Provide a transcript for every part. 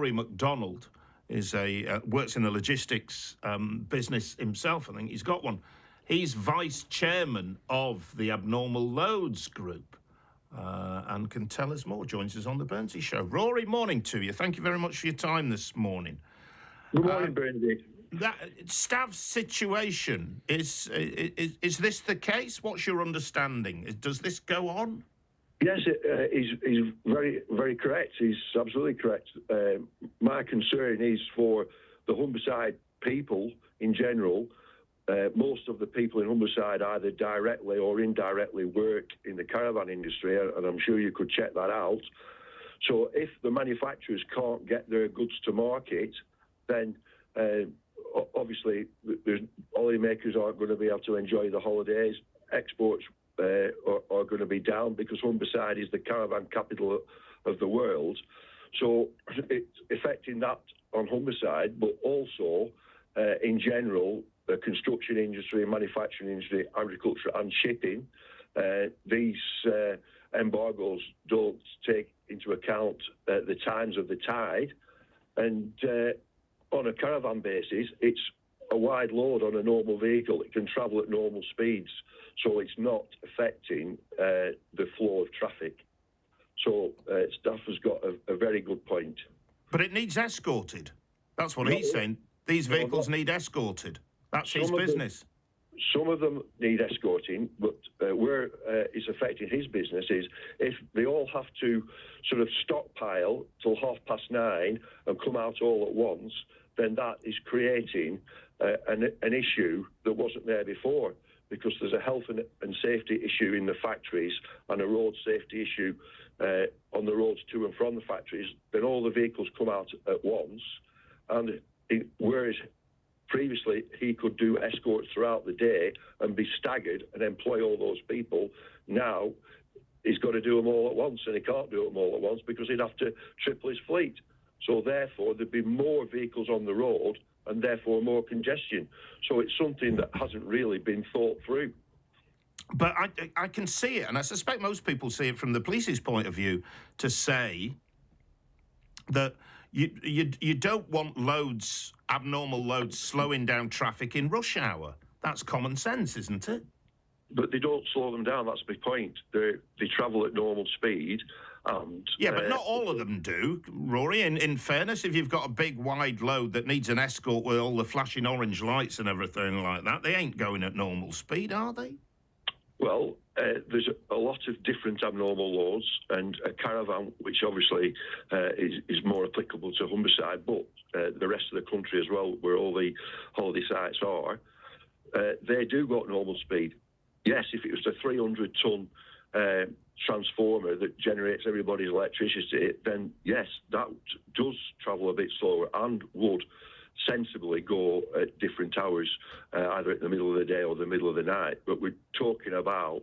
Rory McDonald is works in the logistics business himself. I think he's got one. He's vice chairman of the Abnormal Loads Group and can tell us more. Joins us on the Burnsy Show. Rory, morning to you. Thank you very much for your time this morning. Good morning, Burnsy. That Stav's situation, is this the case? What's your understanding? Does this go on? Yes, he's very, very correct. He's absolutely correct. My concern is for the Humberside people in general. Most of the people in Humberside either directly or indirectly work in the caravan industry, and I'm sure you could check that out. So if the manufacturers can't get their goods to market, then obviously the holiday makers aren't going to be able to enjoy the holidays. Exports are going to be down because Humberside is the caravan capital of the world. So it's affecting that on Humberside, but also in general, the construction industry, manufacturing industry, agriculture and shipping. These embargoes don't take into account the times of the tide. And on a caravan basis, it's a wide load on a normal vehicle. It can travel at normal speeds, so it's not affecting the flow of traffic. So Staff has got a very good point. But it needs escorted. That's what he's saying. These vehicles need escorted. That's his business. Some of them need escorting, but where it's affecting his business is if they all have to sort of stockpile till 9:30 and come out all at once, then that is creating an issue that wasn't there before, because there's a health and safety issue in the factories and a road safety issue on the roads to and from the factories. Then all the vehicles come out at once, and whereas previously he could do escorts throughout the day and be staggered and employ all those people, now he's got to do them all at once, and he can't do them all at once because he'd have to triple his fleet. So therefore there'd be more vehicles on the road and therefore more congestion. So it's something that hasn't really been thought through. But I can see it, and I suspect most people see it from the police's point of view, to say that you don't want abnormal loads slowing down traffic in rush hour. That's common sense, isn't it? But they don't slow them down, that's my point. They travel at normal speed. And, but not all of them do, Rory. In fairness, if you've got a big, wide load that needs an escort with all the flashing orange lights and everything like that, they ain't going at normal speed, are they? Well, there's a lot of different abnormal loads, and a caravan, which obviously is more applicable to Humberside, but the rest of the country as well, where all the holiday sites are, they do go at normal speed. Yes, if it was a 300-ton transformer that generates everybody's electricity, then yes, that does travel a bit slower and would sensibly go at different hours, either at the middle of the day or the middle of the night. But we're talking about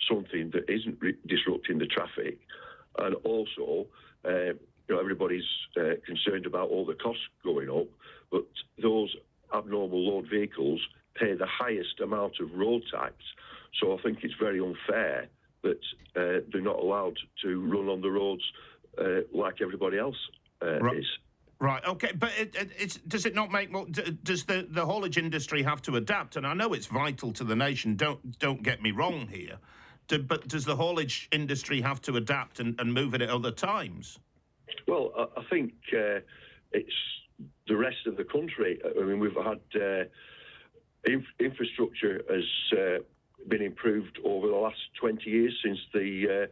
something that isn't disrupting the traffic, and also everybody's concerned about all the costs going up, but those abnormal load vehicles pay the highest amount of road tax. So I think it's very unfair that they're not allowed to run on the roads like everybody else is. Right, OK, but does it not make more... Does the haulage industry have to adapt? And I know it's vital to the nation, don't get me wrong here, but does the haulage industry have to adapt and move it at other times? Well, I think it's the rest of the country. I mean, we've had... infrastructure has been improved over the last 20 years since the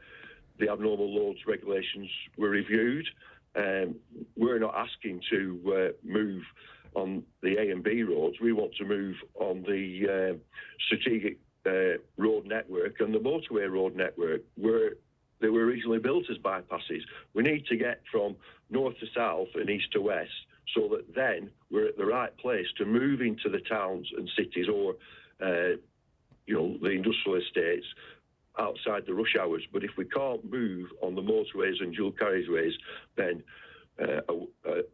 abnormal loads regulations were reviewed. We're not asking to move on the A and B roads. We want to move on the strategic road network and the motorway road network, where they were originally built as bypasses. We need to get from north to south and east to west, so that then we're at the right place to move into the towns and cities, or the industrial estates outside the rush hours. But if we can't move on the motorways and dual carriageways, then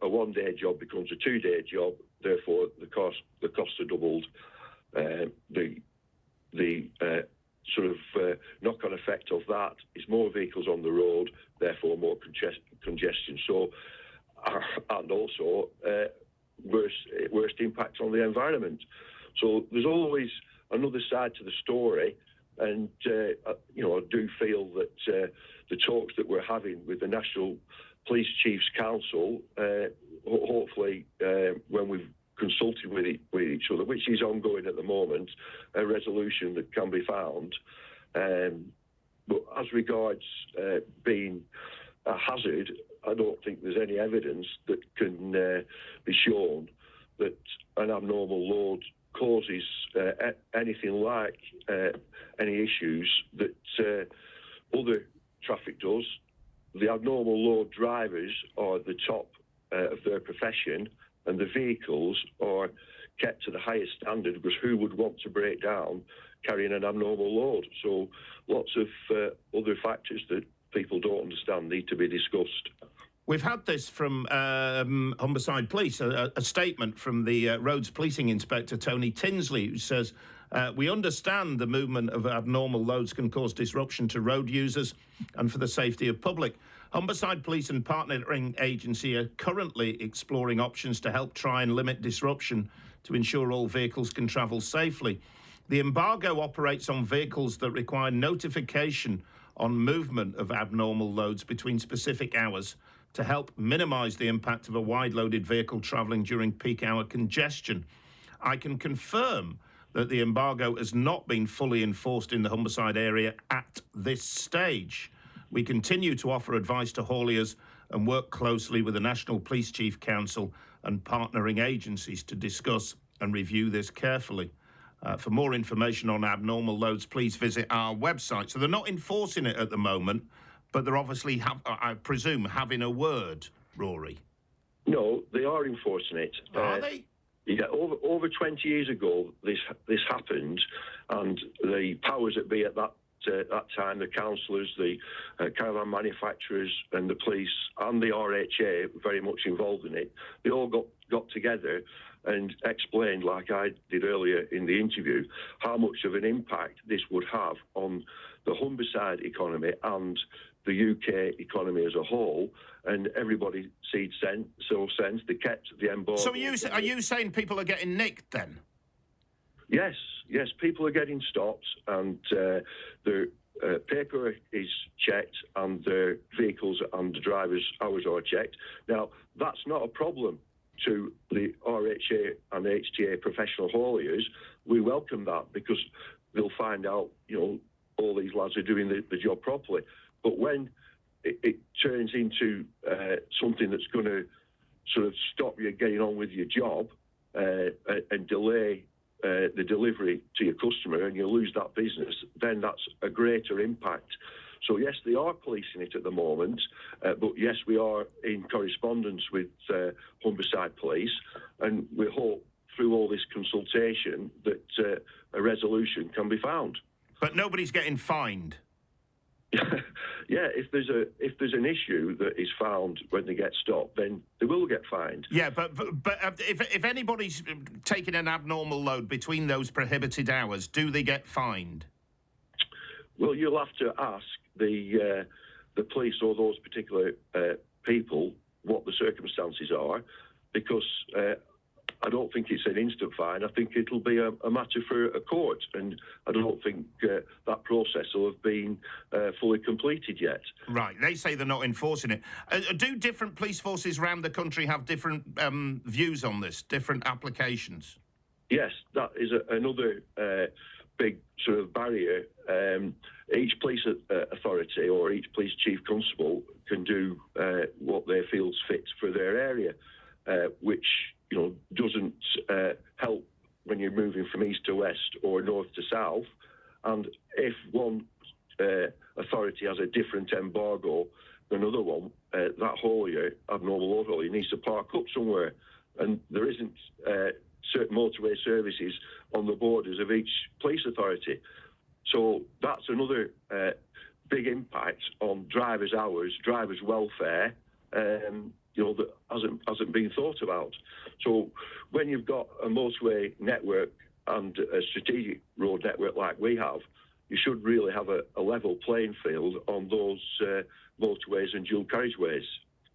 a one-day job becomes a two-day job. Therefore, the costs are doubled. The sort of knock-on effect of that is more vehicles on the road, therefore more congestion. So and also worst impact on the environment. So there's always another side to the story, and I do feel that the talks that we're having with the National Police Chiefs Council, hopefully when we've consulted with each other, which is ongoing at the moment, a resolution that can be found. But as regards being a hazard, I don't think there's any evidence that can be shown that an abnormal load causes anything like any issues that other traffic does. The abnormal load drivers are the top of their profession, and the vehicles are kept to the highest standard, because who would want to break down carrying an abnormal load? So lots of other factors that people don't understand need to be discussed. We've had this from Humberside Police, a statement from the Roads Policing Inspector, Tony Tinsley, who says, we understand the movement of abnormal loads can cause disruption to road users and for the safety of public. Humberside Police and partnering agency are currently exploring options to help try and limit disruption to ensure all vehicles can travel safely. The embargo operates on vehicles that require notification on movement of abnormal loads between specific hours to help minimise the impact of a wide-loaded vehicle travelling during peak hour congestion. I can confirm that the embargo has not been fully enforced in the Humberside area at this stage. We continue to offer advice to hauliers and work closely with the National Police Chief Council and partnering agencies to discuss and review this carefully. For more information on abnormal loads, please visit our website. So they're not enforcing it at the moment, but they're obviously, I presume, having a word, Rory. No, they are enforcing it. Are they? Yeah, over 20 years ago, this happened, and the powers that be at that time, the councillors, the caravan manufacturers and the police and the RHA, very much involved in it, they all got together and explained, like I did earlier in the interview, how much of an impact this would have on the Humberside economy and the UK economy as a whole, and everybody seed sense. They kept the embargo. So are you saying people are getting nicked then? Yes, people are getting stopped, and their paper is checked, and their vehicles and the drivers' hours are checked. Now, that's not a problem to the RHA and HTA professional hauliers. We welcome that, because they'll find out, all these lads are doing the job properly. But when it turns into something that's going to sort of stop you getting on with your job and delay the delivery to your customer, and you lose that business, then that's a greater impact. So yes, they are policing it at the moment, but yes, we are in correspondence with Humberside Police, and we hope through all this consultation that a resolution can be found. But nobody's getting fined. Yeah, if there's an issue that is found when they get stopped, then they will get fined. Yeah, but if anybody's taking an abnormal load between those prohibited hours, do they get fined? Well, you'll have to ask the police or those particular people what the circumstances are, because I don't think it's an instant fine. I think it'll be a matter for a court, and I don't think that process will have been fully completed yet. Right. They say they're not enforcing it. Do different police forces around the country have different views on this, different applications? Yes, that is another big sort of barrier. Each police authority or each police chief constable can do what they feel fit for their area, which doesn't help when you're moving from east to west or north to south. And if one authority has a different embargo than another one, that haulier, abnormal load haulier, needs to park up somewhere. And there isn't certain motorway services on the borders of each police authority. So that's another big impact on drivers' hours, drivers' welfare, that hasn't been thought about. So when you've got a motorway network and a strategic road network like we have, you should really have a level playing field on those motorways and dual carriageways.